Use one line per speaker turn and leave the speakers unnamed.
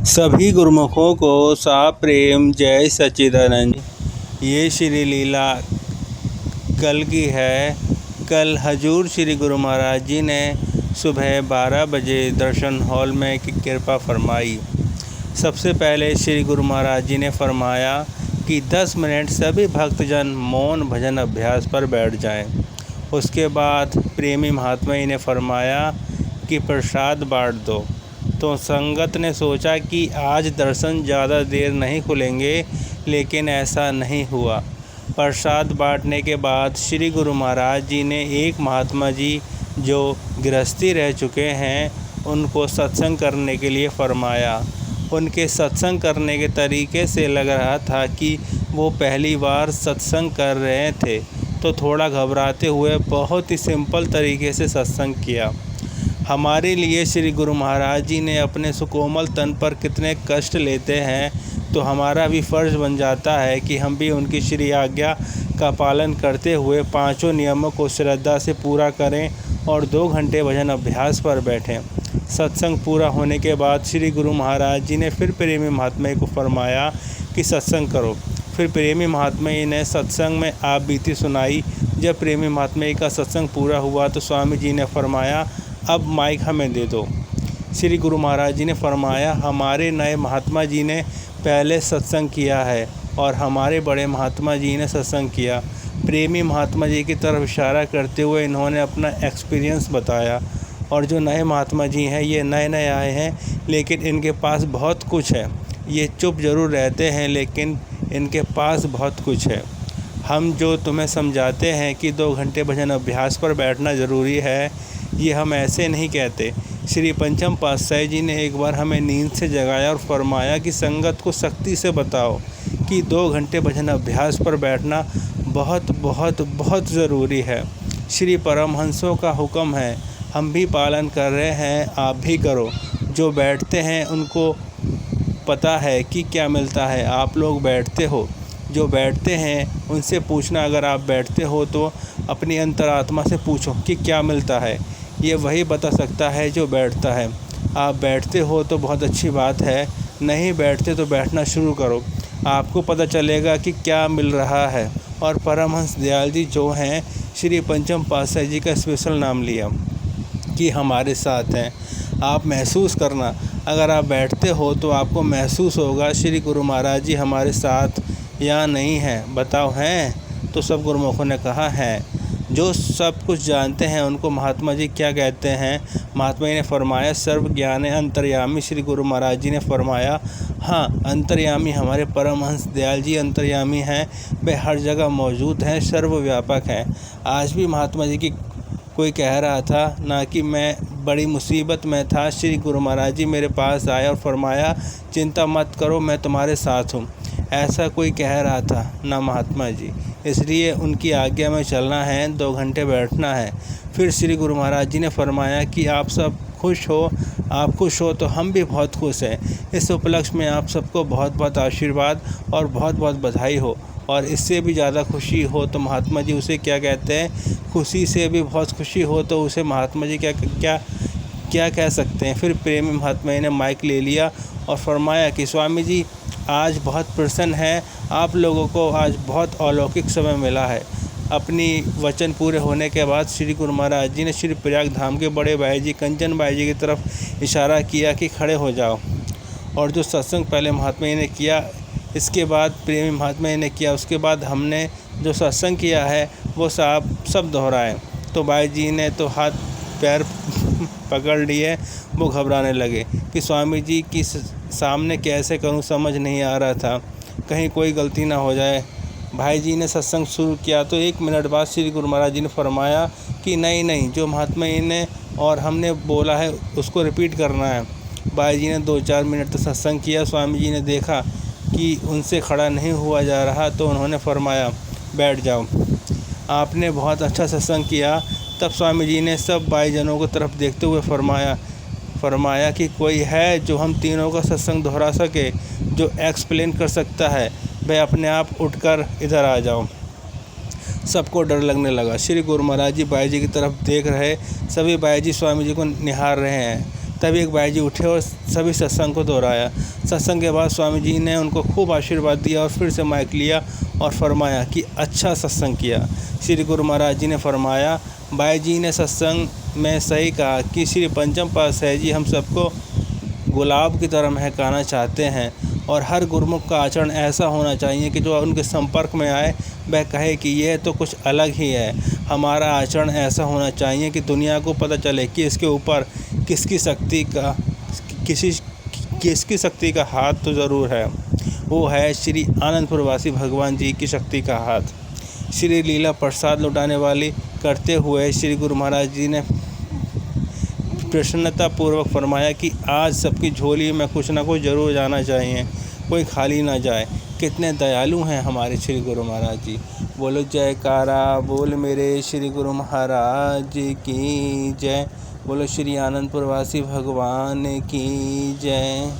सभी गुरुमुखों को साप प्रेम जय सच्चिदानंद। ये श्री लीला कल की है। कल हजूर श्री गुरु महाराज जी ने सुबह 12 बजे दर्शन हॉल में की कृपा फरमाई। सबसे पहले श्री गुरु महाराज जी ने फरमाया कि 10 मिनट सभी भक्तजन मौन भजन अभ्यास पर बैठ जाएं। उसके बाद प्रेमी महात्मा जी ने फरमाया कि प्रसाद बांट दो। तो संगत ने सोचा कि आज दर्शन ज़्यादा देर नहीं खुलेंगे, लेकिन ऐसा नहीं हुआ। प्रसाद बांटने के बाद श्री गुरु महाराज जी ने एक महात्मा जी जो गृहस्थी रह चुके हैं उनको सत्संग करने के लिए फरमाया। उनके सत्संग करने के तरीके से लग रहा था कि वो पहली बार सत्संग कर रहे थे, तो थोड़ा घबराते हुए बहुत ही सिंपल तरीके से सत्संग किया। हमारे लिए श्री गुरु महाराज जी ने अपने सुकोमल तन पर कितने कष्ट लेते हैं, तो हमारा भी फ़र्ज़ बन जाता है कि हम भी उनकी श्री आज्ञा का पालन करते हुए 5 नियमों को श्रद्धा से पूरा करें और 2 घंटे भजन अभ्यास पर बैठें। सत्संग पूरा होने के बाद श्री गुरु महाराज जी ने फिर प्रेमी महात्मा को फरमाया कि सत्संग करो। फिर प्रेमी महात्मा ने सत्संग में आप बीती सुनाई। जब प्रेमी महात्मा का सत्संग पूरा हुआ तो स्वामी जी ने फरमाया, अब माइक हमें दे दो। श्री गुरु महाराज जी ने फरमाया, हमारे नए महात्मा जी ने पहले सत्संग किया है और हमारे बड़े महात्मा जी ने सत्संग किया। प्रेमी महात्मा जी की तरफ इशारा करते हुए इन्होंने अपना एक्सपीरियंस बताया। और जो नए महात्मा जी हैं ये नए नए आए हैं, लेकिन इनके पास बहुत कुछ है। ये चुप ज़रूर रहते हैं, लेकिन इनके पास बहुत कुछ है। हम जो तुम्हें समझाते हैं कि 2 घंटे भजन अभ्यास पर बैठना ज़रूरी है, ये हम ऐसे नहीं कहते। श्री पंचम पातशाही जी ने एक बार हमें नींद से जगाया और फरमाया कि संगत को सख्ती से बताओ कि 2 घंटे भजन अभ्यास पर बैठना बहुत बहुत बहुत ज़रूरी है। श्री परमहंसों का हुक्म है, हम भी पालन कर रहे हैं, आप भी करो। जो बैठते हैं उनको पता है कि क्या मिलता है। आप लोग बैठते हो, जो बैठते हैं उनसे पूछना, अगर आप बैठते हो तो अपनी अंतरात्मा से पूछो कि क्या मिलता है। ये वही बता सकता है जो बैठता है। आप बैठते हो तो बहुत अच्छी बात है, नहीं बैठते तो बैठना शुरू करो, आपको पता चलेगा कि क्या मिल रहा है। और परमहंस दयाल जी जो हैं, श्री पंचम पातशाही जी का स्पेशल नाम लिया कि हमारे साथ हैं। आप महसूस करना, अगर आप बैठते हो तो आपको महसूस होगा श्री गुरु महाराज जी हमारे साथ या नहीं हैं। बताओ हैं? तो सब गुरुमुखों ने कहा है। जो सब कुछ जानते हैं उनको महात्मा जी क्या कहते हैं? महात्मा जी ने फरमाया, सर्व ज्ञान अंतर्यामी। श्री गुरु महाराज जी ने फरमाया, हाँ, अंतर्यामी हमारे परमहंस दयाल जी अंतर्यामी हैं। वे हर जगह मौजूद हैं, सर्वव्यापक हैं। आज भी महात्मा जी की कोई कह रहा था ना कि मैं बड़ी मुसीबत में था, श्री गुरु महाराज जी मेरे पास आए और फरमाया, चिंता मत करो, मैं तुम्हारे साथ हूँ। ऐसा कोई कह रहा था ना महात्मा जी। इसलिए उनकी आज्ञा में चलना है, 2 घंटे बैठना है। फिर श्री गुरु महाराज जी ने फरमाया कि आप सब खुश हो, आप खुश हो तो हम भी बहुत खुश हैं। इस उपलक्ष्य में आप सबको बहुत बहुत आशीर्वाद और बहुत बहुत बधाई हो। और इससे भी ज़्यादा खुशी हो तो महात्मा जी उसे क्या कहते हैं? खुशी से भी बहुत खुशी हो तो उसे महात्मा जी क्या क्या क्या कह सकते हैं? फिर प्रेमी महात्मा जी ने माइक ले लिया और फरमाया कि स्वामी जी आज बहुत प्रसन्न है, आप लोगों को आज बहुत अलौकिक समय मिला है। अपनी वचन पूरे होने के बाद श्री गुरु महाराज जी ने श्री प्रयाग धाम के बड़े भाई जी कंचन भाई जी की तरफ इशारा किया कि खड़े हो जाओ। और जो सत्संग पहले महात्मा जी ने किया, इसके बाद प्रेमी महात्मा जी ने किया, उसके बाद हमने जो सत्संग किया है वो सब दोहराए। तो भाई जी ने तो हाथ पैर पकड़ लिए, वो घबराने लगे कि स्वामी जी की सामने कैसे करूं, समझ नहीं आ रहा था, कहीं कोई गलती ना हो जाए। भाई जी ने सत्संग शुरू किया तो 1 मिनट बाद श्री गुरु महाराज जी ने फरमाया कि नहीं, जो महात्मा जी ने और हमने बोला है उसको रिपीट करना है। भाई जी ने 2-4 मिनट तक सत्संग किया। स्वामी जी ने देखा कि उनसे खड़ा नहीं हुआ जा रहा तो उन्होंने फरमाया, बैठ जाओ, आपने बहुत अच्छा सत्संग किया। तब स्वामी जी ने सब भाईजनों को तरफ देखते हुए फरमाया कि कोई है जो हम तीनों का सत्संग दोहरा सके, जो एक्सप्लेन कर सकता है, वह अपने आप उठकर इधर आ जाओ। सबको डर लगने लगा। श्री गुरु महाराज जी भाई जी की तरफ देख रहे, सभी भाई जी स्वामी जी को निहार रहे हैं। तभी एक भाई जी उठे और सभी सत्संग को दोहराया। सत्संग के बाद स्वामी जी ने उनको खूब आशीर्वाद दिया और फिर से माइक लिया और फरमाया कि अच्छा सत्संग किया। श्री गुरु महाराज जी ने फरमाया, भाई जी ने सत्संग में सही कहा कि श्री पंचम पातशाही जी हम सबको गुलाब की तरह महकाना चाहते हैं और हर गुरुमुख का आचरण ऐसा होना चाहिए कि जो उनके संपर्क में आए वह कहे कि यह तो कुछ अलग ही है। हमारा आचरण ऐसा होना चाहिए कि दुनिया को पता चले कि इसके ऊपर किसकी शक्ति का हाथ तो ज़रूर है, वो है श्री आनंदपुर वासी भगवान जी की शक्ति का हाथ। श्री लीला प्रसाद लुटाने वाली करते हुए श्री गुरु महाराज जी ने प्रसन्नता पूर्वक फरमाया कि आज सबकी झोली में कुछ ना कुछ जरूर जाना चाहिए, कोई खाली ना जाए। कितने दयालु हैं हमारे श्री गुरु महाराज जी। बोलो जयकारा बोल मेरे श्री गुरु महाराज की जय। बोलो श्री आनंदपुर वासी भगवान की जय।